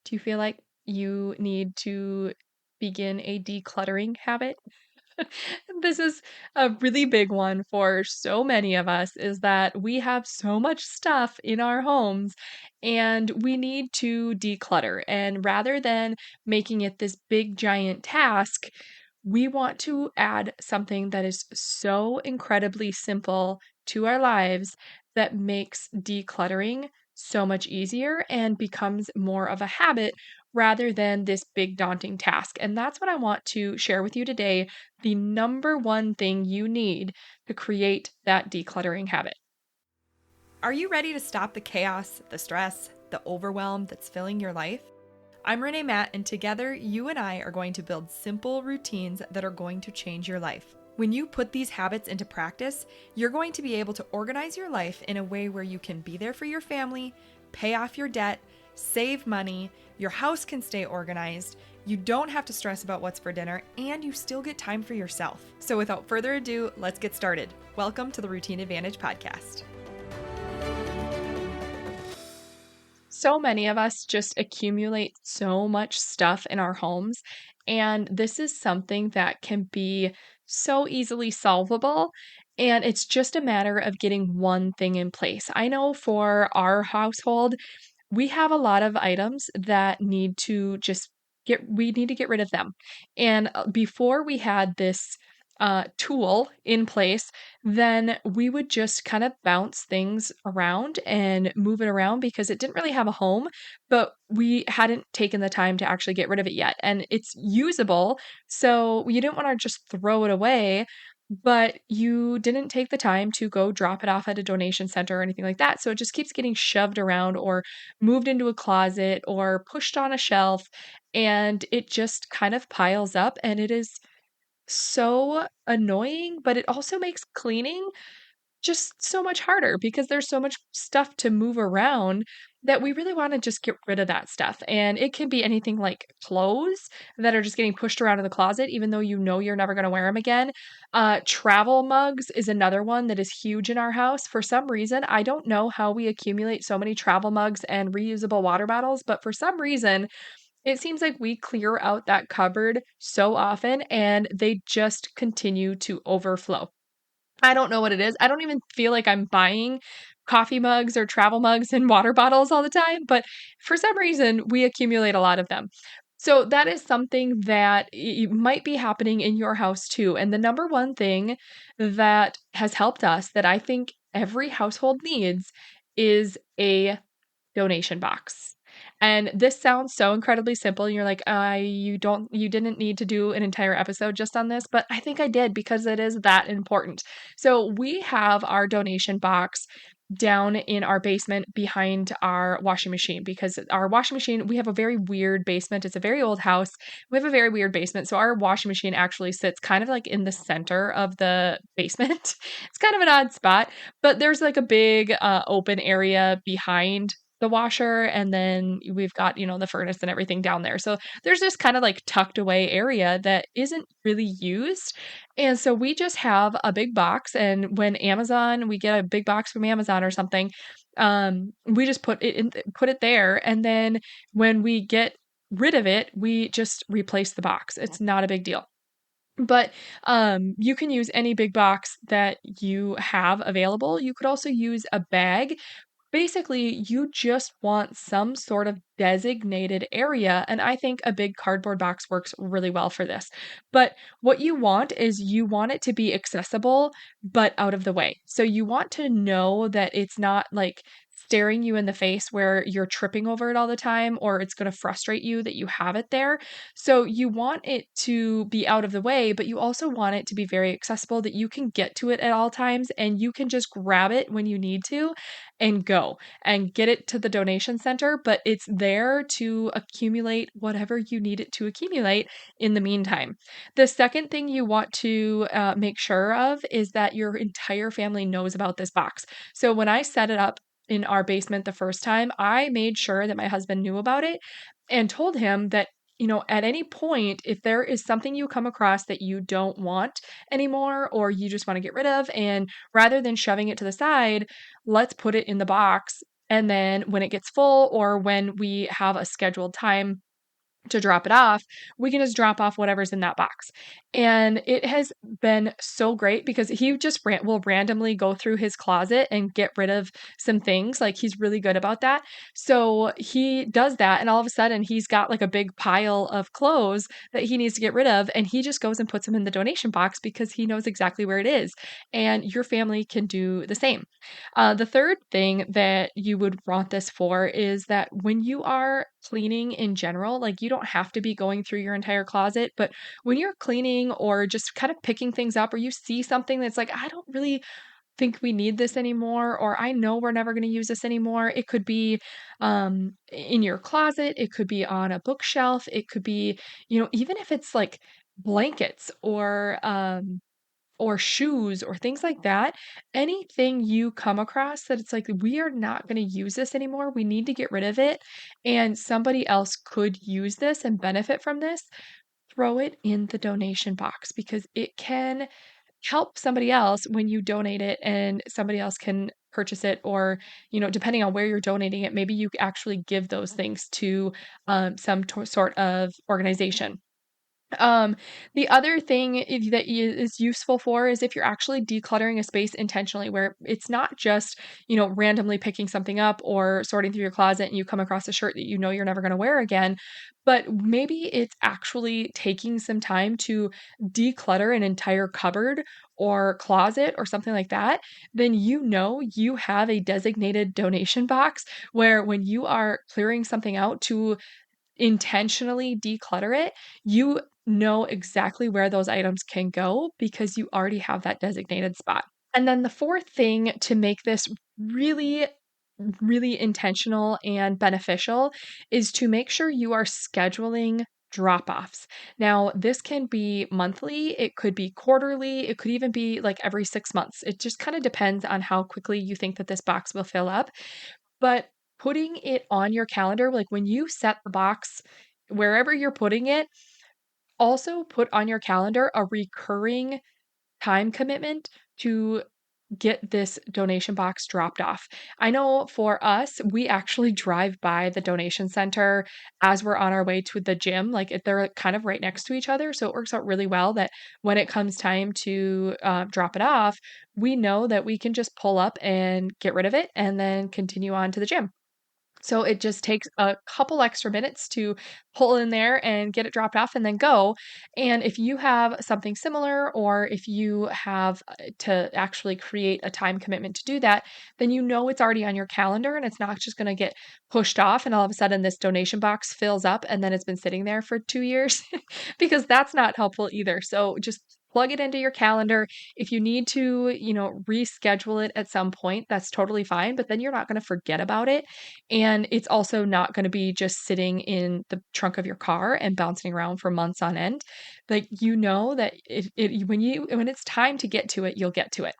Do you feel like you need to begin a decluttering habit? This is a really big one for so many of us is that we have so much stuff in our homes and we need to declutter. And rather than making it this big giant task, we want to add something that is so incredibly simple to our lives that makes decluttering so much easier and becomes more of a habit rather than this big daunting task. And that's what I want to share with you today, the number one thing you need to create that decluttering habit. Are you ready to stop the chaos, the stress, the overwhelm that's filling your life? I'm Renae Matt, and together you and I are going to build simple routines that are going to change your life. When you put these habits into practice, you're going to be able to organize your life in a way where you can be there for your family, pay off your debt, save money, your house can stay organized, you don't have to stress about what's for dinner, and you still get time for yourself. So without further ado, let's get started. Welcome to the Routine Advantage Podcast. So many of us just accumulate so much stuff in our homes, and this is something that can be so easily solvable. And it's just a matter of getting one thing in place. I know for our household, we have a lot of items that need to we need to get rid of them. And before we had this tool in place, then we would just kind of bounce things around and move it around because it didn't really have a home, but we hadn't taken the time to actually get rid of it yet. And it's usable, so you didn't want to just throw it away, but you didn't take the time to go drop it off at a donation center or anything like that. So it just keeps getting shoved around or moved into a closet or pushed on a shelf. And it just kind of piles up. And it is so annoying, but it also makes cleaning just so much harder because there's so much stuff to move around that we really want to just get rid of that stuff. And it can be anything like clothes that are just getting pushed around in the closet, even though you know you're never going to wear them again. Travel mugs is another one that is huge in our house. For some reason, I don't know how we accumulate so many travel mugs and reusable water bottles, but for some reason, it seems like we clear out that cupboard so often and they just continue to overflow. I don't know what it is. I don't even feel like I'm buying coffee mugs or travel mugs and water bottles all the time, but for some reason, we accumulate a lot of them. So that is something that might be happening in your house too. And the number one thing that has helped us that I think every household needs is a donation box. And this sounds so incredibly simple. And you're like, you didn't need to do an entire episode just on this, but I think I did because it is that important. So we have our donation box down in our basement behind our washing machine because our washing machine, we have a very weird basement. It's a very old house. We have a very weird basement. So our washing machine actually sits kind of like in the center of the basement. It's kind of an odd spot, but there's like a big open area behind the washer, and then we've got, the furnace and everything down there. So there's this kind of like tucked away area that isn't really used. And so we just have a big box, and when we get a big box from Amazon or something, we just put it there, and then when we get rid of it, we just replace the box. It's not a big deal. But you can use any big box that you have available. You could also use a bag. Basically, you just want some sort of designated area, and I think a big cardboard box works really well for this. But what you want is you want it to be accessible, but out of the way. So you want to know that it's not like staring you in the face where you're tripping over it all the time, or it's going to frustrate you that you have it there. So you want it to be out of the way, but you also want it to be very accessible that you can get to it at all times and you can just grab it when you need to and go and get it to the donation center, but it's there to accumulate whatever you need it to accumulate in the meantime. The second thing you want to make sure of is that your entire family knows about this box. So when I set it up in our basement the first time, I made sure that my husband knew about it and told him that at any point, if there is something you come across that you don't want anymore or you just want to get rid of, and rather than shoving it to the side, let's put it in the box And then when it gets full or when we have a scheduled time to drop it off, we can just drop off whatever's in that box. And it has been so great because he just will randomly go through his closet and get rid of some things. Like he's really good about that. So he does that. And all of a sudden he's got like a big pile of clothes that he needs to get rid of. And he just goes and puts them in the donation box because he knows exactly where it is. And your family can do the same. The third thing that you would want this for is that when you are cleaning in general, like you don't have to be going through your entire closet, but when you're cleaning or just kind of picking things up, or you see something that's like, I don't really think we need this anymore, or I know we're never going to use this anymore. It could be in your closet, it could be on a bookshelf, it could be, even if it's like blankets or shoes or things like that, anything you come across that it's like, we are not going to use this anymore, we need to get rid of it, and somebody else could use this and benefit from this, throw it in the donation box because it can help somebody else when you donate it and somebody else can purchase it, or depending on where you're donating it, maybe you actually give those things to some sort of organization. Um, the other thing that is useful for is if you're actually decluttering a space intentionally, where it's not just, randomly picking something up or sorting through your closet and you come across a shirt that you're never going to wear again, but maybe it's actually taking some time to declutter an entire cupboard or closet or something like that. Then you have a designated donation box where when you are clearing something out to intentionally declutter it, you know exactly where those items can go because you already have that designated spot. And then the fourth thing to make this really, really intentional and beneficial is to make sure you are scheduling drop offs. Now, this can be monthly, it could be quarterly, it could even be like every 6 months. It just kind of depends on how quickly you think that this box will fill up. But putting it on your calendar, like when you set the box wherever you're putting it, also put on your calendar a recurring time commitment to get this donation box dropped off. I know for us, we actually drive by the donation center as we're on our way to the gym. Like they're kind of right next to each other. So it works out really well that when it comes time to drop it off, we know that we can just pull up and get rid of it and then continue on to the gym. So it just takes a couple extra minutes to pull in there and get it dropped off and then go. And if you have something similar, or if you have to actually create a time commitment to do that, then it's already on your calendar and it's not just going to get pushed off. And all of a sudden, this donation box fills up and then it's been sitting there for 2 years because that's not helpful either. So just plug it into your calendar. If you need to, reschedule it at some point, that's totally fine, but then you're not going to forget about it. And it's also not going to be just sitting in the trunk of your car and bouncing around for months on end. Like, that when it's time to get to it, you'll get to it.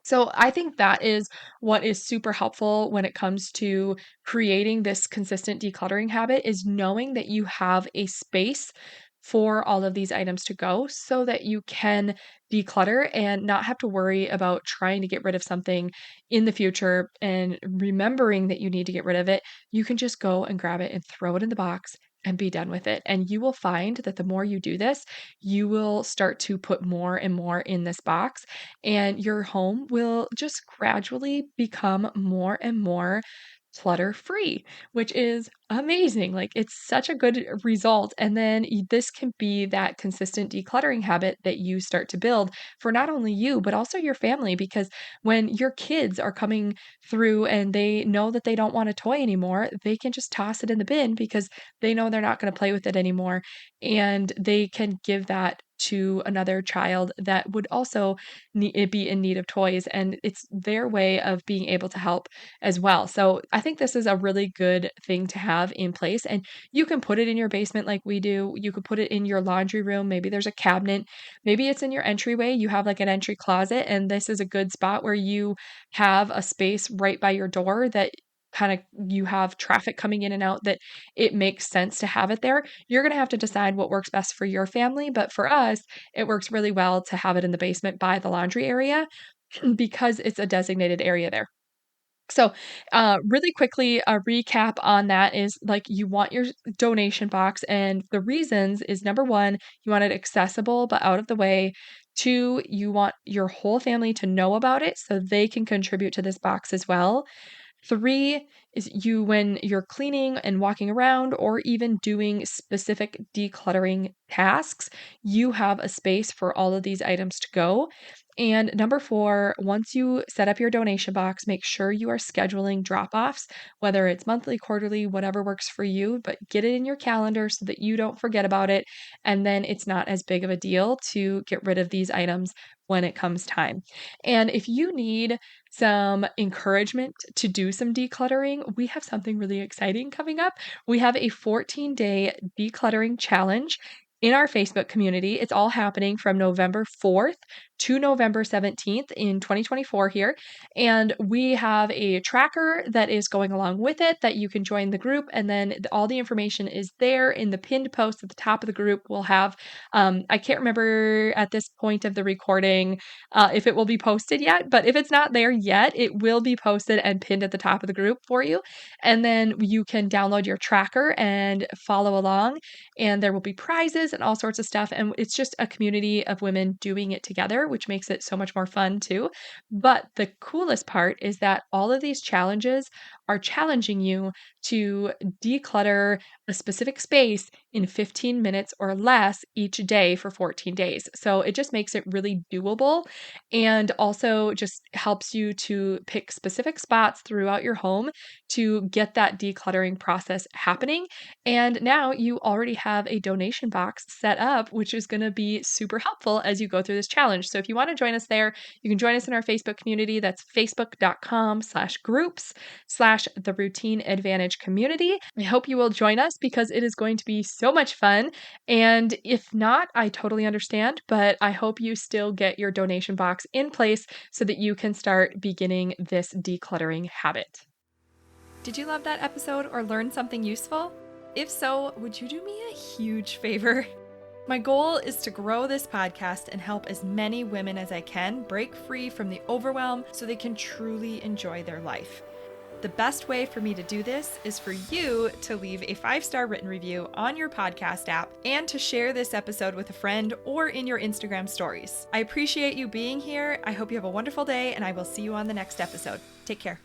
So I think that is what is super helpful when it comes to creating this consistent decluttering habit, is knowing that you have a space for all of these items to go so that you can declutter and not have to worry about trying to get rid of something in the future and remembering that you need to get rid of it. You can just go and grab it and throw it in the box and be done with it. And you will find that the more you do this, you will start to put more and more in this box, and your home will just gradually become more and more clutter free, which is amazing. Like, it's such a good result. And then this can be that consistent decluttering habit that you start to build for not only you, but also your family. Because when your kids are coming through and they know that they don't want a toy anymore, they can just toss it in the bin because they know they're not going to play with it anymore. And they can give that to another child that would also be in need of toys. And it's their way of being able to help as well. So I think this is a really good thing to have in place. And you can put it in your basement like we do. You could put it in your laundry room. Maybe there's a cabinet. Maybe it's in your entryway. You have like an entry closet, and this is a good spot where you have a space right by your door that kind of, you have traffic coming in and out, that it makes sense to have it there. You're going to have to decide what works best for your family, but for us, it works really well to have it in the basement by the laundry area because it's a designated area there. So, really quickly, a recap on that is like you want your donation box, and the reasons is number one, you want it accessible but out of the way. Two, you want your whole family to know about it so they can contribute to this box as well. Three is when you're cleaning and walking around or even doing specific decluttering tasks, you have a space for all of these items to go. And number four, once you set up your donation box, make sure you are scheduling drop offs, whether it's monthly, quarterly, whatever works for you, but get it in your calendar so that you don't forget about it. And then it's not as big of a deal to get rid of these items when it comes time. And if you need some encouragement to do some decluttering, we have something really exciting coming up. We have a 14-day decluttering challenge in our Facebook community. It's all happening from November 4th to November 17th in 2024 here. And we have a tracker that is going along with it that you can join the group. And then all the information is there in the pinned post at the top of the group. We'll have, I can't remember at this point of the recording if it will be posted yet, but if it's not there yet, it will be posted and pinned at the top of the group for you. And then you can download your tracker and follow along, and there will be prizes and all sorts of stuff. And it's just a community of women doing it together, which makes it so much more fun too. But the coolest part is that all of these challenges are challenging you to declutter a specific space in 15 minutes or less each day for 14 days. So it just makes it really doable and also just helps you to pick specific spots throughout your home to get that decluttering process happening. And now you already have a donation box set up, which is going to be super helpful as you go through this challenge. So if you want to join us there, you can join us in our Facebook community. That's facebook.com/groups/the Routine Advantage community. I hope you will join us because it is going to be so much fun. And if not, I totally understand, but I hope you still get your donation box in place so that you can start beginning this decluttering habit. Did you love that episode or learn something useful? If so, would you do me a huge favor? My goal is to grow this podcast and help as many women as I can break free from the overwhelm so they can truly enjoy their life. The best way for me to do this is for you to leave a 5-star written review on your podcast app and to share this episode with a friend or in your Instagram stories. I appreciate you being here. I hope you have a wonderful day, and I will see you on the next episode. Take care.